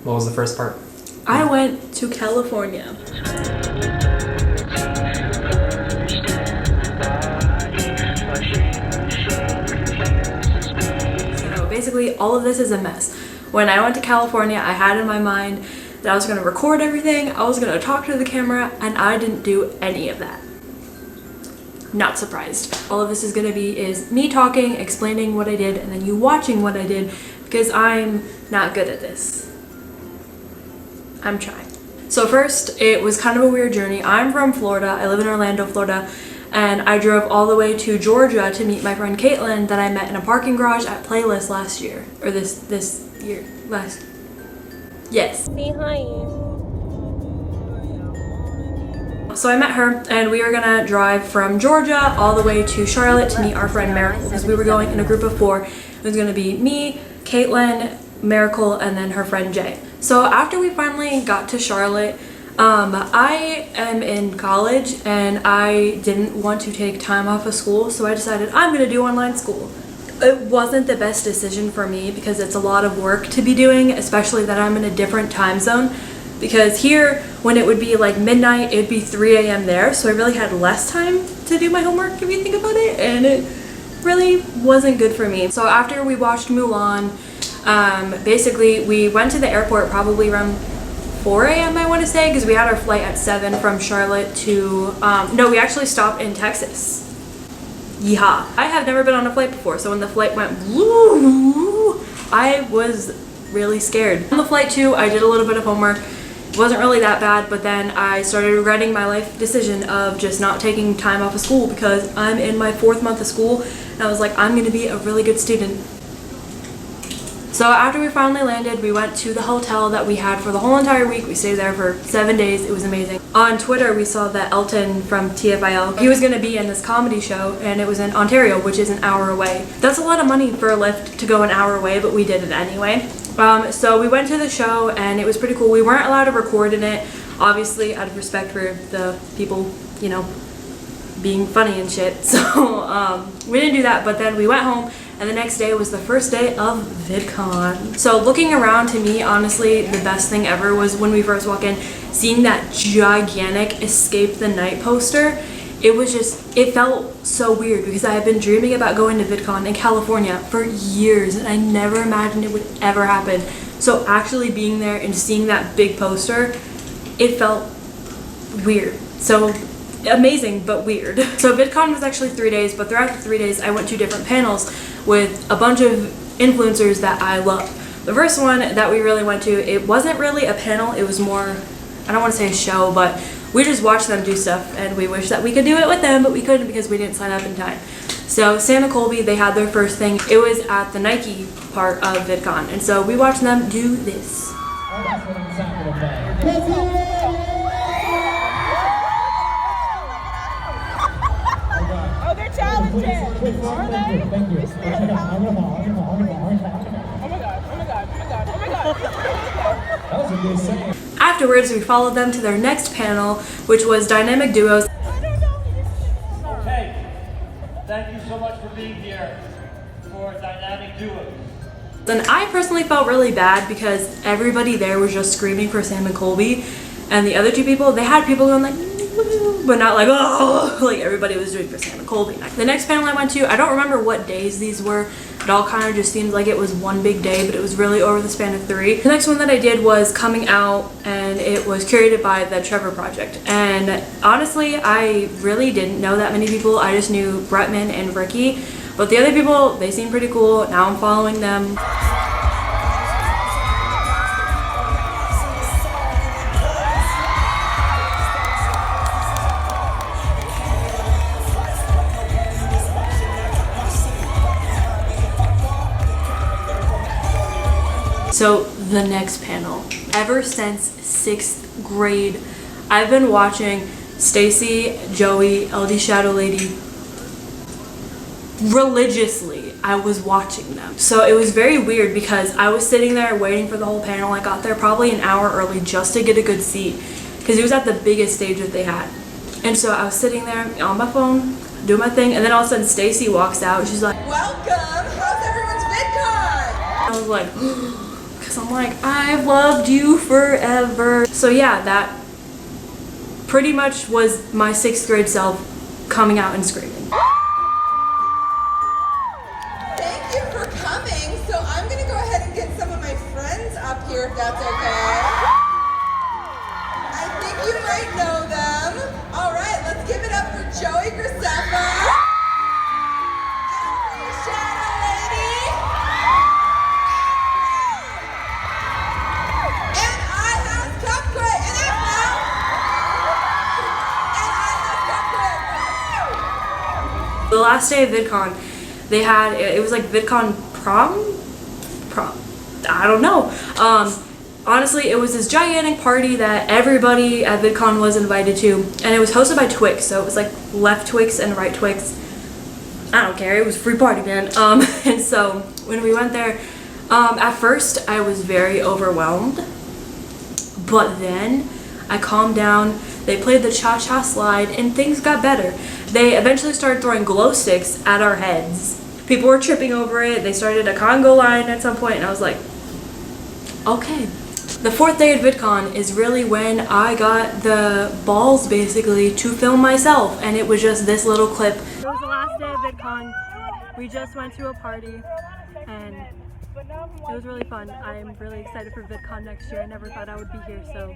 What was the first part? I went to California. So basically, all of this is a mess. When I went to California, I had in my mind that I was going to record everything, I was going to talk to the camera, and I didn't do any of that. Not surprised. All of this is going to be is me talking, explaining what I did, and then you watching what I did, because I'm not good at this. I'm trying. So first, it was kind of a weird journey. I'm from Florida. I live in Orlando, Florida, and I drove all the way to Georgia to meet my friend Caitlin that I met in a parking garage at Playlist last year, or this year. Yes. Say hi. So I met her, and we were gonna drive from Georgia all the way to Charlotte to meet our friend Miracle, because we were going in a group of 4. It was gonna be me, Caitlin, Miracle, and then her friend Jay. So after we finally got to Charlotte, I am in college and I didn't want to take time off of school, so I decided I'm gonna do online school. It wasn't the best decision for me because it's a lot of work to be doing, especially that I'm in a different time zone. Because here, when it would be like midnight, it'd be 3 a.m. there, so I really had less time to do my homework if you think about it, and it really wasn't good for me. So after we watched Mulan, basically we went to the airport probably around 4 a.m. I want to say, because we had our flight at 7 from Charlotte to, no, we actually stopped in Texas. Yeehaw. I have never been on a flight before, so when the flight went woo, I was really scared. On the flight too, I did a little bit of homework. It wasn't really that bad, but then I started regretting my life decision of just not taking time off of school because I'm in my 4th month of school, and I was like, I'm gonna be a really good student. So after we finally landed, we went to the hotel that we had for the whole entire week. We stayed there for 7 days. It was amazing. On Twitter, we saw that Elton from TFIL, he was going to be in this comedy show, and it was in Ontario, which is an hour away. That's a lot of money for a lift to go an hour away, but we did it anyway. So we went to the show, and it was pretty cool. We weren't allowed to record in it, obviously, out of respect for the people, you know, being funny and shit. So we didn't do that, but then we went home. And the next day was the first day of Vidcon. So looking around, to me, honestly, the best thing ever was when we first walked in, seeing that gigantic Escape the Night poster. It was just, it felt so weird because I had been dreaming about going to Vidcon in California for years and I never imagined it would ever happen. So actually being there and seeing that big poster, it felt weird. So amazing, but weird. So VidCon was actually 3 days, but throughout the 3 days, I went to different panels with a bunch of influencers that I love. The first one that we really went to, it wasn't really a panel, it was more, I don't want to say a show, but we just watched them do stuff, and we wish that we could do it with them, but we couldn't because we didn't sign up in time. So Sam and Colby, they had their first thing. It was at the Nike part of VidCon, and so we watched them do this. Are they? Thank you. Oh my god. Afterwards, we followed them to their next panel, which was Dynamic Duos. Okay, thank you so much for being here for Dynamic Duos. And I personally felt really bad because everybody there was just screaming for Sam and Colby, and the other 2 people, they had people going like, but not like, oh, like everybody was doing for Sam and Colby. The next panel I went to, I don't remember what days these were. It all kind of just seemed like it was one big day, but it was really over the span of 3. The next one that I did was Coming Out, and it was curated by the Trevor Project. And honestly, I really didn't know that many people. I just knew Bretman and Ricky, but the other people, they seemed pretty cool. Now I'm following them. So the next panel, ever since 6th grade, I've been watching Stacy, Joey, LD Shadow Lady religiously. I was watching them. So it was very weird because I was sitting there waiting for the whole panel. I got there probably an hour early just to get a good seat because it was at the biggest stage that they had. And so I was sitting there on my phone, doing my thing, and then all of a sudden Stacy walks out. She's like, welcome! How's everyone's VidCon? I was like, because because I'm like, I've loved you forever. So yeah, that pretty much was my 6th grade self coming out and screaming. Thank you for coming. So I'm going to go ahead and get some of my friends up here if that's okay. I think you might know them. All right, let's give it up for Joey Graceffa. And for Shadow Lady. And I have Cupcake. And Apple. And I have Cupcake. The last day of VidCon, they had, it was like VidCon prom? I don't know. Honestly, it was this gigantic party that everybody at VidCon was invited to, and it was hosted by Twix, so it was like left Twix and right Twix. I don't care, it was a free party, man. And so when we went there, at first I was very overwhelmed, but then I calmed down. They played the cha-cha slide and things got better. They eventually started throwing glow sticks at our heads. People were tripping over it. They started a Congo line at some point, and I was like, okay. The 4th day at VidCon is really when I got the balls basically to film myself, and it was just this little clip. It was the last day of VidCon. We just went to a party and it was really fun. I'm really excited for VidCon next year. I never thought I would be here, so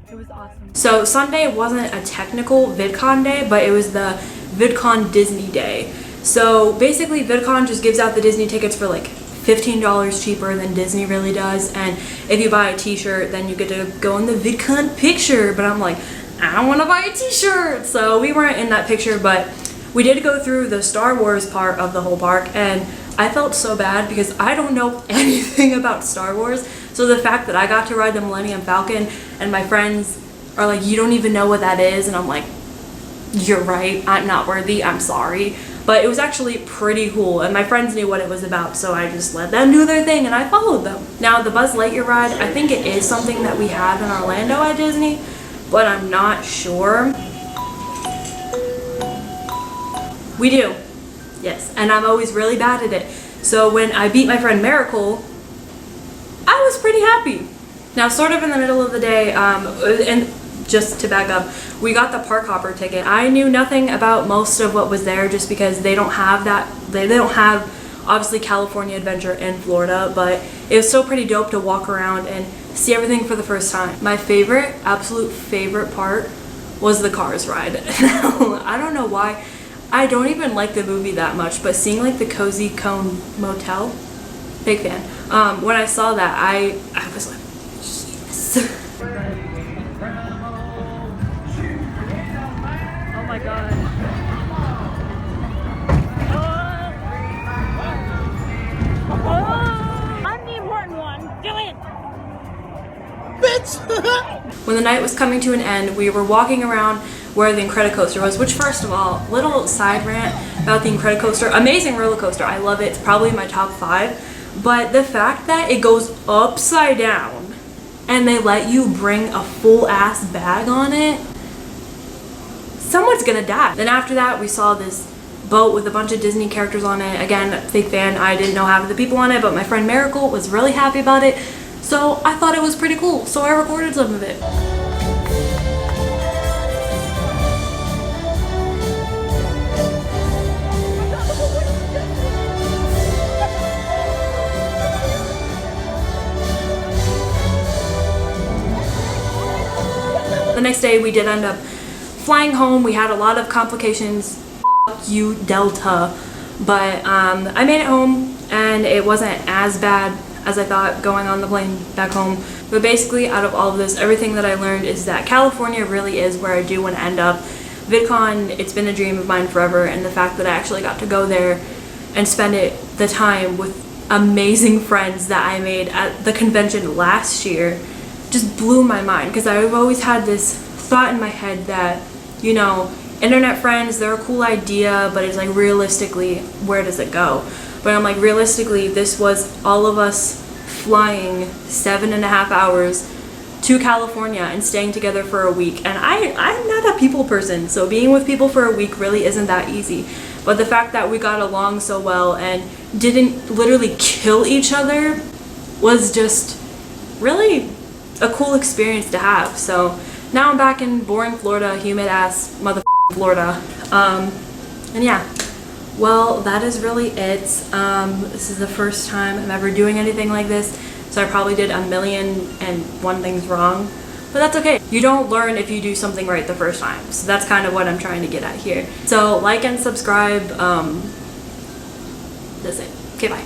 it was awesome. So Sunday wasn't a technical VidCon day, but it was the VidCon Disney day. So basically VidCon just gives out the Disney tickets for like $15 cheaper than Disney really does, and if you buy a t-shirt then you get to go in the VidCon picture, but I'm like, I don't want to buy a t-shirt, so we weren't in that picture. But we did go through the Star Wars part of the whole park, and I felt so bad because I don't know anything about Star Wars, so the fact that I got to ride the Millennium Falcon and my friends are like, you don't even know what that is, and I'm like, you're right, I'm not worthy, I'm sorry. But it was actually pretty cool, and my friends knew what it was about, so I just let them do their thing and I followed them. Now the Buzz Lightyear ride, I think it is something that we have in Orlando at Disney, but I'm not sure. We do, yes, and I'm always really bad at it. So when I beat my friend Miracle, I was pretty happy. Now sort of in the middle of the day, and just to back up, we got the park hopper ticket. I knew nothing about most of what was there just because they don't have that, they don't have obviously California Adventure in Florida, but it was still pretty dope to walk around and see everything for the first time. My favorite, absolute favorite part was the Cars ride. I don't know why. I don't even like the movie that much, but seeing like the Cozy Cone Motel, big fan. When I saw that, I was like, yes. Oh my god. I'm the important one. Do it! When the night was coming to an end, we were walking around where the Incredicoaster was, which first of all, little side rant about the Incredicoaster, amazing roller coaster, I love it, it's probably my top 5, but the fact that it goes upside down and they let you bring a full ass bag on it, someone's gonna die. Then after that we saw this boat with a bunch of Disney characters on it. Again, big fan. I didn't know half of the people on it, but my friend Miracle was really happy about it, so I thought it was pretty cool, so I recorded some of it. The next day we did end up flying home. We had a lot of complications. Fuck you, Delta. But I made it home and it wasn't as bad as I thought going on the plane back home. But basically, out of all of this, everything that I learned is that California really is where I do want to end up. VidCon, it's been a dream of mine forever, and the fact that I actually got to go there and spend the time with amazing friends that I made at the convention last year just blew my mind, because I've always had this thought in my head that, you know, internet friends, they're a cool idea, but it's like, realistically, where does it go? But I'm like, realistically, this was all of us flying 7.5 hours to California and staying together for a week, and I'm not a people person, so being with people for a week really isn't that easy. But the fact that we got along so well and didn't literally kill each other was just really a cool experience to have. So now I'm back in boring Florida, humid ass mother Florida. And yeah, well, that is really it. This is the first time I'm ever doing anything like this, so I probably did 1,000,001 things wrong, but that's okay. You don't learn if you do something right the first time, so that's kind of what I'm trying to get at here. So like and subscribe. That's it. Okay, bye.